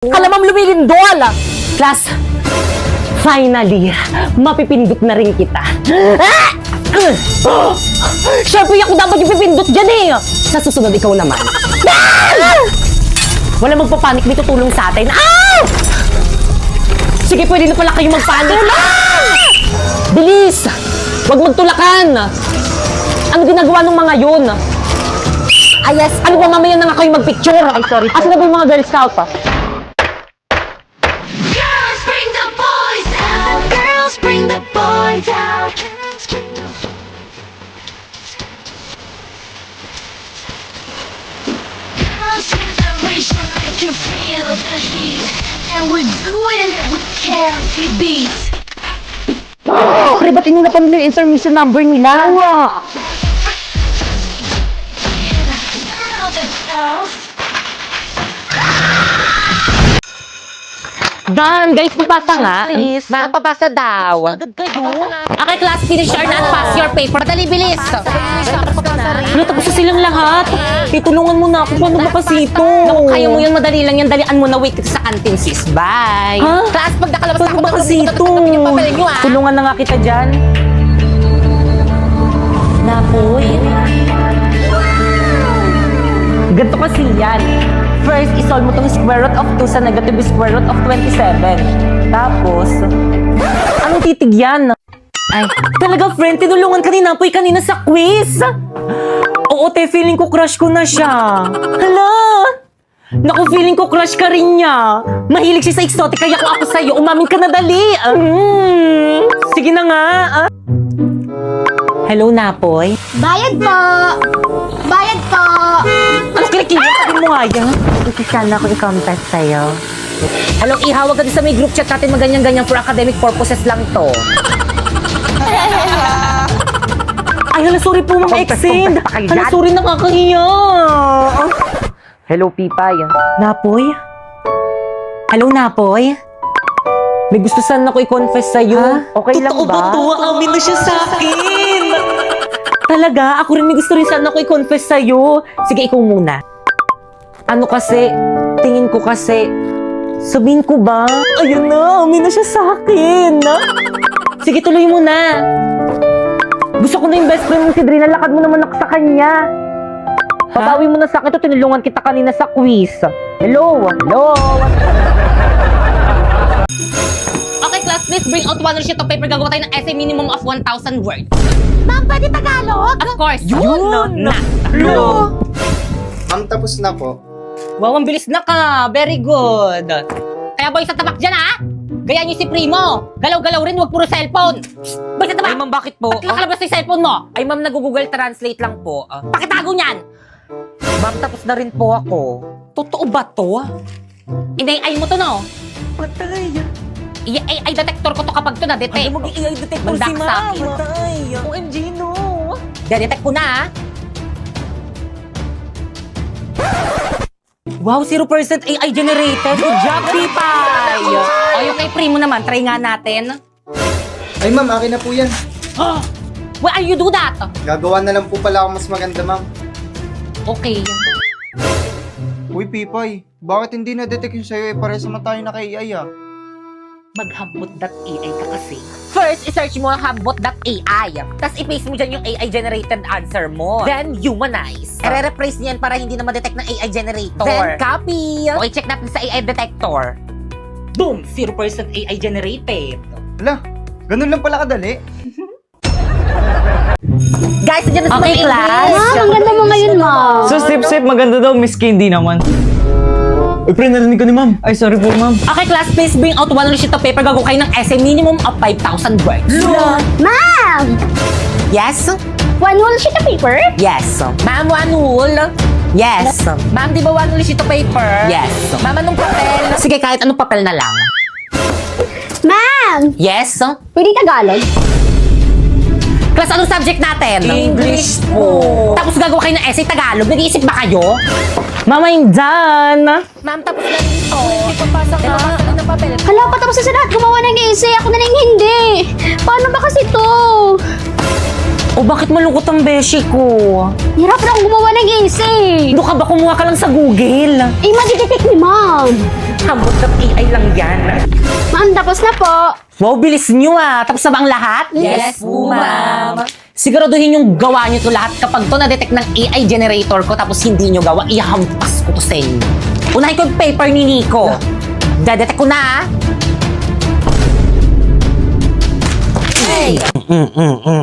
Kalamam lumilindol! Class, finally, mapipindot na rin kita. Siyempre, ako dapat yung pipindot dyan eh! Sa susunod, ikaw naman. Wala magpapanik, may tutulong sa atin. Sige, pwede na pala kayo magpanik. Bilis! Huwag magtulakan! Ano ginagawa ng mga yun? Yes. Ano ba mamaya na nga kayo magpicture? Ay, sorry. Asa na ba yung mga Girl Scout? Girls, bring the boys out. Girls, bring the boys out. Girls' generation, I can feel the heat, and we're doing it with carefree beats. Pre, ba't hindi na pa nila yung intermission number nila? Girl, the girls. Dan, guys, papasa nga. Please, papasa daw. Okay, class, finish your and pass your paper. Dali, bilis. Ano, tapos na silang lahat. Itulungan mo na ako. Paano ba kasi ito? Naku, kaya mo yun, madali lang yan. Dalian mo na, wait kita sa canteen, sis. Bye. Ha? Class, pag nakalabas na Paano ako, ba kasi ito? tatanggapin yung papel nyo, ah. Tulungan na nga kita dyan. Napoy. Ganito kasi yan. First, isolve mo tong square root of 2 sa negative square root of 27. Tapos, anong titig yan? Ay, talaga friend, tinulungan ka ni Napoy kanina sa quiz. Oo, te, feeling ko crush ko na siya. Hala! Naku, feeling ko crush ka rin niya. Mahilig siya sa exotic, kaya kung ako sa'yo, umamin ka na dali. Sige na nga. Hello, Napoy. Bayad po! Bayad po! Ano kinikilig? Sabi mo nga yan. Kasi sana ako i-contest sa'yo. Hello, ihawag ka din sa may group chat natin maganyan-ganyan for academic purposes lang to. Ay, hala, sorry po mga extend. Hala, sorry, nakakahiya. Hello, Pipay. Napoy? Hello, Napoy? May gusto sana ako i-confess sa'yo. Okay lang Totoo ba? Totoo ba? Amin na siya sa akin. Talaga, ako rin may gusto rin sana ako i-confess sa'yo. Sige, ikaw muna. Ano kasi, tingin ko kasi, sabihin ko ba? Ayun na, amin na siya sa akin. Sige, tuloy mo na. Gusto ko na yung best friend mong si Drina, lakad mo naman ako sa kanya. Papawi mo na sa akin to, tinulungan kita kanina sa quiz. Hello? Hello? Okay, class, please bring out one sheet of paper. Gagawa tayo ng essay minimum of 1,000 words. Ma'am, pwede Tagalog? Of course. Yun! Hello. Ma'am, tapos na po. Wow, ang bilis na ka. Very good. Kaya boy, sa tabak dyan, ha? Gaya niyo si Primo. Galaw-galaw rin, wag puro cellphone. Boy, sa tabak. Ay, ma'am, bakit po? Ba't nakalabas na yung cellphone mo? Ay, ma'am, nag-Google Translate lang po. Pakitago niyan. Ma'am, tapos na rin po ako. Totoo ba to? Inay-ay mo to, no? Patay. I-AI detector ko to kapag to na-detect. Ay, mag-i-AI detector Mandak si sa ma'am. akin. Patay. OMG, no. De-detect ko na, ha? Wow, 0% AI generated. Good job, Pipay. O, yung kay Primo naman, try nga natin. Ay, ma'am, akin na po yan. Why are you do that? Gagawa na lang po pala ako mas maganda, ma'am. Okay. Uy, Pipay, bakit hindi na-detect yung sa'yo? Parehas naman tayo naka-AI, ah. Maghambot.ai ka kasi. First, i-search mo ang hambot.ai. Tapos i-paste mo dyan yung AI-generated answer mo. Then, humanize. I-replace niyan para hindi na ma-detect ng AI generator. Then, copy. Okay, check natin sa AI detector. Boom! 0% AI generated. Hala, ganun lang pala kadali. Guys, nandiyan na sa Okay, mga class. English. Ma'am, ang ganda mo ngayon, ma'am. So, sip, maganda daw, Miss Candy naman. Uy, pre, narinig ko ni ma'am. Ay, sorry po, ma'am. Okay, class, please bring out one sheet of paper. Gagawa kayo ng essay minimum of 5,000 words. Ma'am! Yes? One whole sheet of paper? Yes. Ma'am, one wool? Yes. Ma'am, di ba one wool sheet of paper? Yes. Ma'am, anong papel? Sige, kahit anong papel na lang. Ma'am! Yes. Pwede Tagalog? Class, anong subject natin? English po. Tapos gagawa kayo ng essay Tagalog. Nag-iisip ba kayo? Mama, dyan. Ma'am, tapos na rin ito. Hindi papasa ka. Papasa ng papel. Hala, patapos na sa lahat. Gumawa ng essay. Ako na lang hindi. Paano ba kasi to? O bakit malungkot ang beshi ko? Hirap na akong gumawa ng essay. Ano ka ba? Kumuha ka lang sa Google. Eh, madidetect ni ma'am. Hambot.ai lang yan. Ma'am, tapos na po. Wow, bilis nyo ah. Tapos na ba ang lahat? Yes po, ma'am. Siguraduhin yung gawa nyo to lahat. Kapag to na-detect ng AI generator ko tapos hindi nyo gawa, ihampas ko to sa inyo. Unahin ko yung paper ni Nico. Dedetect ko na ah.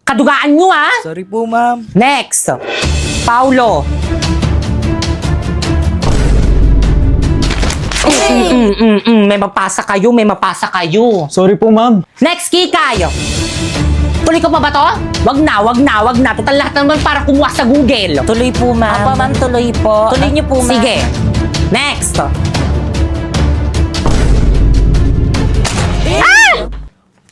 Kadugaan nyo ah. Sorry po, ma'am. Next. Paulo. May mapasa kayo, may mapasa kayo. Sorry po, ma'am. Next, Kikay. Tuloy ko pa ba to? Wag na. Total lahat naman para kumuha sa Google. Tuloy po, ma'am. Apa, ma'am, tuloy po. Tuloy niyo po, ma'am. Sige. Next.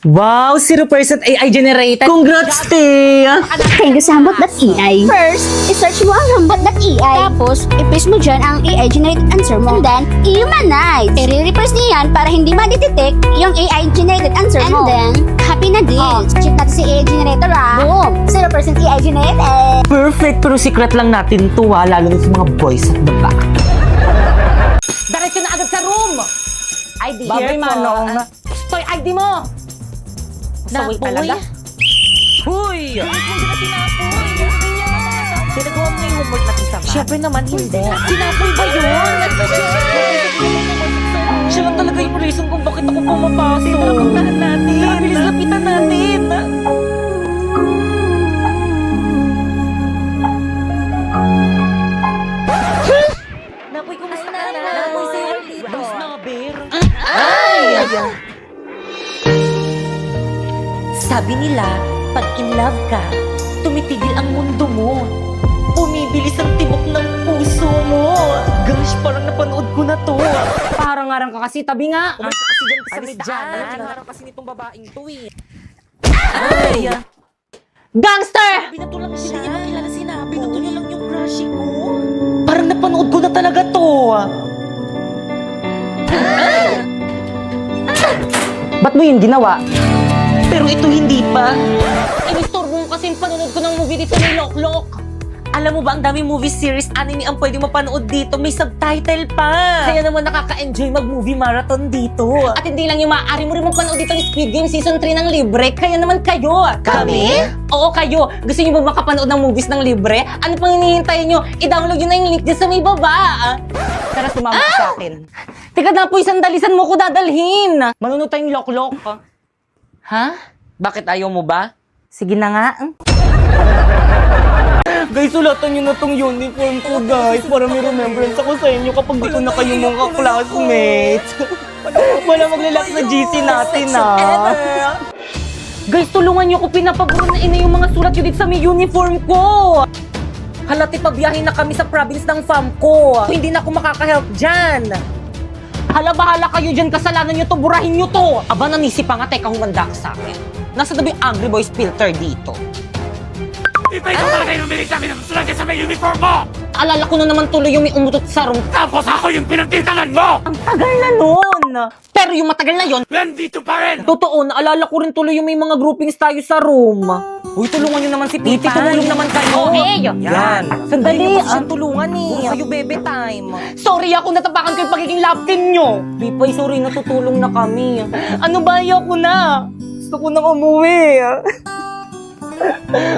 Wow, 0% AI generated. Congrats, te! Thank you sa hambot.ai. First, i-search mo ang hambot.ai. Tapos, i-paste mo dyan ang AI-generated answer mo. And then, i-humanize. I-repress niya yan para hindi ma-detect yung AI-generated answer mo. And then, happy na deals. Check natin si AI generator Boom! 0% AI generated. Perfect, pero secret lang natin to ha, lalo na sa mga boys at baba. Diretso na agad sa room! ID. Babay, Here po. Manong. Toy, ID mo! Saway talaga. Huy! Pinagawa mo yung homework natin sa Siyempre naman, hindi. Sinapoy ba yun? Siya lang talaga yung reason kung bakit ako pumapasok. Tara, natin. Bilis lapitan natin. Napoy, kumusta ka na? Napoy, sa'yo dito. Snobber. Sabi nila, pag in love ka, tumitigil ang mundo mo. Bumibilis ang tibok ng puso mo. Gosh, parang napanood ko na to. Parang-arang ka kasi, tabi nga. Umas kasi dyan sa Alis may dyan. daanan. Parang kasi nitong babaeng to eh. Ay! Gangster! Binato lang siya. Hindi niya makilala sinabi. Binato niya lang yung crush ko. Parang napanood ko na talaga to. Ba't mo yun ginawa? Pero ito hindi pa. Inistorbo mo kasi yung panonood ko ng movie dito ni Loklok. Alam mo ba, ang daming movie series, anime ang pwede mapanood dito. May subtitle pa. Kaya naman nakaka-enjoy mag-movie marathon dito. At hindi lang yung maaari mo rin mapanood dito ni Squid Game Season 3 ng libre. Kaya naman kayo. Kami? Oo, kayo. Gusto niyo ba makapanood ng movies ng libre? Ano pang hinihintay niyo? I-download nyo na yung link dyan sa may baba. Tara, sumama ka sa akin. Teka na po, isang dalisan mo ko dadalhin. Manunod tayong Loklok. Ha? Bakit ayaw mo ba? Sige na nga. Guys, sulatan nyo na tong uniform ko, guys. Para may remembrance ako sa inyo kapag dito na kayo mga classmates. Wala maglalak sa GC natin, ah. Guys, tulungan niyo ko, pinapaburo na ina yung mga sulat yun dito sa may uniform ko. Halati pabiyahin na kami sa province ng fam ko. Hindi na ako makaka-help dyan. Hala, bahala kayo dyan, kasalanan nyo to, burahin nyo to. Aba, nanisi pa nga, teka, humanda ka sa akin. Nasa tabi yung Angry Boys filter dito. Ikaw talaga yung umilig sa akin ng sulat sa may uniform mo! Alala ko na naman tuloy yung may umutot sa room. Tapos ako yung pinagtitangan mo! Ang tagal na nun. Pero yung matagal na yon, Nandito pa rin! totoo, naalala ko rin tuloy yung may mga groupings tayo sa room. Uy, tulungan nyo naman si Titi, tumulong naman kayo. Okay. Yan. Sandali, Hindi mo kasi ah. siyang tulungan eh. Puro kayo bebe time. Sorry ako, natapakan ko yung pagiging love team nyo. Pipay, sorry, natutulong na kami. Ano ba, ayoko na. Gusto ko nang umuwi.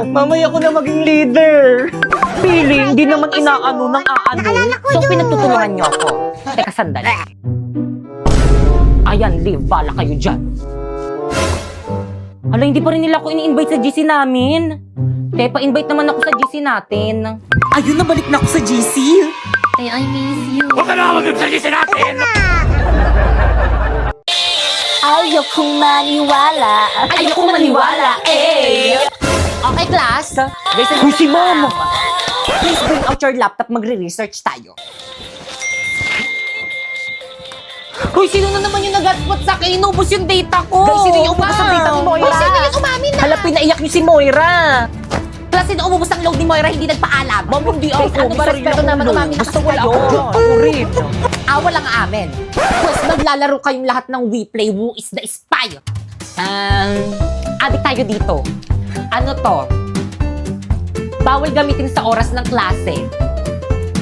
Mamaya ko na maging leader. Pili, hindi naman inaano ng aano. So, pinagtutulungan nyo ako. Teka, sandali. Ayan, Liv, bala kayo dyan. Hala, hindi pa rin nila ako ini-invite sa GC namin. Kaya pa-invite naman ako sa GC natin. Ayun, nabalik na ako sa GC. I miss you. Huwag ka na mag-sagisin natin! Ayaw kong maniwala. Ayokong maniwala, eh! Okay, class. Uy, si mama. Please bring out your laptop, magre-research tayo. Hoy, sino na naman yung nag-hotspot sa akin? Inubos yung data ko! Guys, sino yung umubos ang data ni Moira? Hoy, sino yung umamin na? Hala, pinaiyak niyo si Moira. Plus, sino umubos ang load ni Moira, hindi nagpaalam? Ma'am, hindi Guys, ako. ano ba, Sorry respeto lang naman, ako. umamin na Basta kasi wala kayo. ako dyan. Ako rin. Walang amen. Pues, maglalaro kayong lahat ng We Play Who is the Spy. Adik tayo dito. Ano to? Bawal gamitin sa oras ng klase.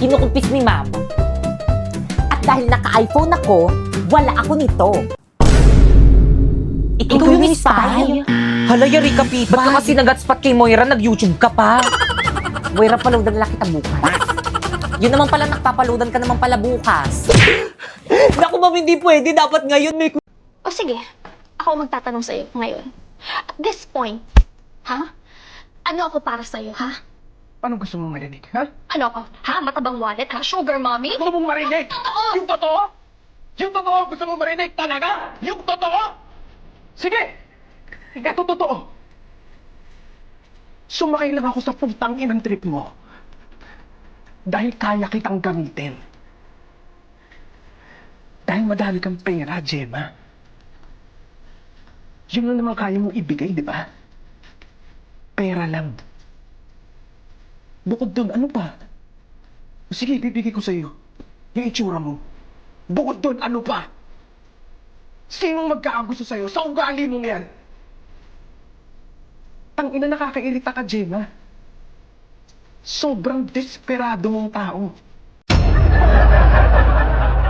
Kinukumpis ni ma'am. At At dahil naka-iPhone ako, wala ako nito. Ikaw yung spy? Hala, yari ka, Pipa. Ba't ka kasi nag-hotspot kay Moira? Nag-YouTube ka pa. Moira, paludan lang kita bukas. Yun naman pala, nakpapaludan ka naman pala bukas. Naku, ma'am, hindi pwede. Dapat ngayon may O sige, ako magtatanong sa'yo ngayon. At this point, ha? Ano ako para sa'yo, ha? Anong gusto mong marinig, ha? Ano ako? Ha? Matabang wallet, ha? Sugar mommy? Gusto mong marinig? Yung totoo? Yung totoo gusto mong marinig talaga? Yung totoo? Sige! Ito totoo. Sumakay lang ako sa puntang inang trip mo. Dahil kaya kitang gamitin. Dahil madami kang pera, Gemma. Yun lang naman kaya mong ibigay, di ba? Pera lang. Bukod doon, ano pa? Sige, bibigay ko sa'yo. Yung itsura mo. Bukod doon, ano pa? Sinong magkakagusto sa'yo sa ugali mong yan? Tangina, nakakairita ka, Gemma. Sobrang desperado mong tao.